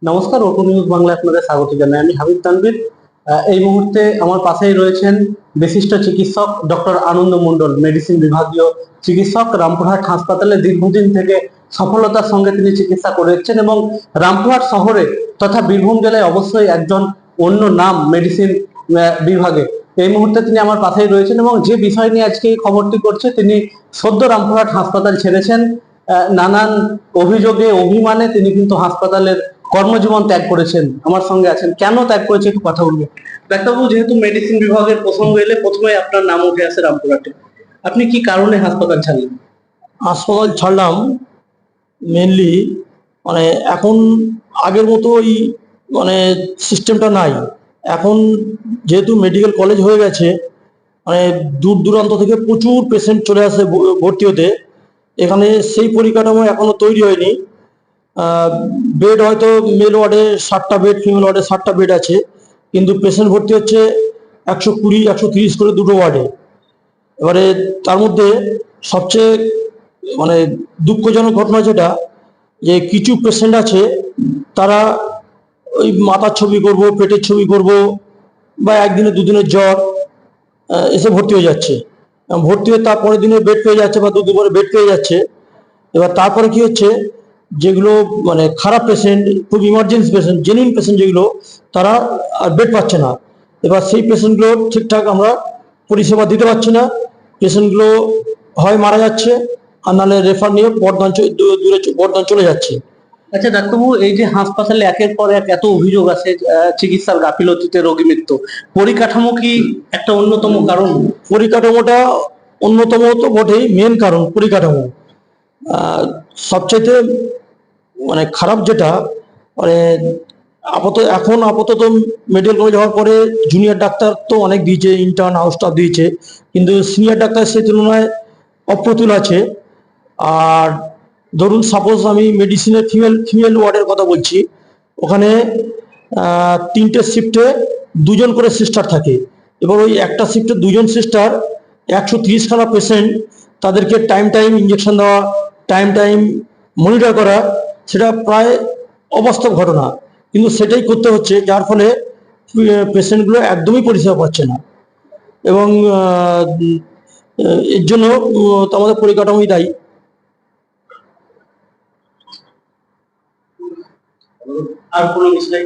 নমস্কার, open news Bangla আপনাদের স্বাগত জানাই। আমি হাবিব তানভীর। এই মুহূর্তে আমার পাশেই রয়েছেন বিশিষ্ট চিকিৎসক ডক্টর আনন্দ মণ্ডল, মেডিসিন বিভাগীয় চিকিৎসক। রামপুরহাট হাসপাতালে দীর্ঘদিন থেকে সফলতার সঙ্গে তিনি চিকিৎসা করে এসেছেন এবং রামপুরহাট শহরে তথা বীরভূম জেলায় অবশ্যই একজন অন্য নাম মেডিসিন বিভাগে। এই মুহূর্তে তিনি আমার পাশেই রয়েছেন এবং যে বিষয় নিয়ে আজকে এই খবরটি করছে, তিনি সদ্য রামপুরহাট হাসপাতাল ছেড়েছেন। নানান অভিযোগে অভিমানে তিনি কিন্তু হাসপাতালের কর্মজীবন ত্যাগ করেছেন। আমার সঙ্গে আছেন, কেন ত্যাগ করেছে একটু কথা বলবো। ডাক্তারবাবু, যেহেতু মেডিসিন বিভাগের প্রসঙ্গ এলে প্রথমে আপনার নাম উঠে আসে রামপুরহাটে। আপনি কি কারণে হাসপাতাল ছাড়লেন? হাসপাতাল ছাড়লাম মেনলি মানে এখন আগের মতো ওই মানে সিস্টেমটা নাই। এখন যেহেতু মেডিকেল কলেজ হয়ে গেছে, মানে দূর দূরান্ত থেকে প্রচুর পেশেন্ট চলে আসে ভর্তি হতে। এখানে সেই পরিকাঠামো এখনো তৈরি হয়নি। বেড হয়তো মেল ওয়ার্ডে 60টা বেড, ফিমেল ওয়ার্ডে 60টা বেড আছে, কিন্তু পেশেন্ট ভর্তি হচ্ছে 120, 130 করে দুটো ওয়ার্ডে। এবারে তার মধ্যে সবচেয়ে মানে দুঃখজনক ঘটনা যেটা, যে কিছু পেশেন্ট আছে তারা ওই মাথার ছবি করব, পেটের ছবি করব, বা একদিনে দুদিনের জ্বর এসে ভর্তি হয়ে যাচ্ছে। ভর্তি হয়ে তারপরের দিনে বেড পেয়ে যাচ্ছে বা দুদিন পরে বেড পেয়ে যাচ্ছে। এবার তারপরে কি হচ্ছে, যেগুলো মানে খারাপ পেশেন্ট, খুব ইমার্জেন্সি পেশেন্ট, জেনুইন পেশেন্ট যেগুলো, তারা আর বেড পাচ্ছে না। এবার সেই পেশেন্টগুলো ঠিকঠাক আমরা পরিষেবা দিতে পারছি না। পেশেন্টগুলো হয় মারা যাচ্ছে, আর নাহলে রেফার নিয়ে দূরে বর্ধমান চলে যাচ্ছে। আচ্ছা ডাক্তারবাবু, এই যে হাসপাতালে একের পর এক এত অভিযোগ আছে চিকিৎসার গাফিলতিতে রোগী মৃত্যু, পরিকাঠামো কি একটা অন্যতম কারণ? পরিকাঠামোটা অন্যতম তো বটেই, মেন কারণ পরিকাঠামো। সবচাইতে মানে খারাপ যেটা, মানে আপাতত মেডিকেল কলেজ হওয়ার পরে জুনিয়র ডাক্তার তো অনেক দিয়েছে, ইন্টার্ন, হাউস স্টাফ দিয়েছে, কিন্তু সিনিয়র ডাক্তার সেই তুলনায় অপ্রতুল আছে। আর ধরুন সাপোজ আমি মেডিসিনের ফিমেল ওয়ার্ডের কথা বলছি, ওখানে 3টে শিফটে 2জন করে সিস্টার থাকে। এবার ওই একটা শিফটে 2জন সিস্টার, 130খানা পেশেন্ট, তাদেরকে টাইম ইঞ্জেকশন দেওয়া, টাইম মনিটর করা, সেটা প্রায় অবাস্তব ঘটনা, কিন্তু সেটাই করতে হচ্ছে, যার ফলে পেশেন্টগুলো একদমই পরিষেবা পাচ্ছে না। এবং এর জন্য তো আমাদের পরিকাঠামোই দায়ী। আর কোনো বিষয়?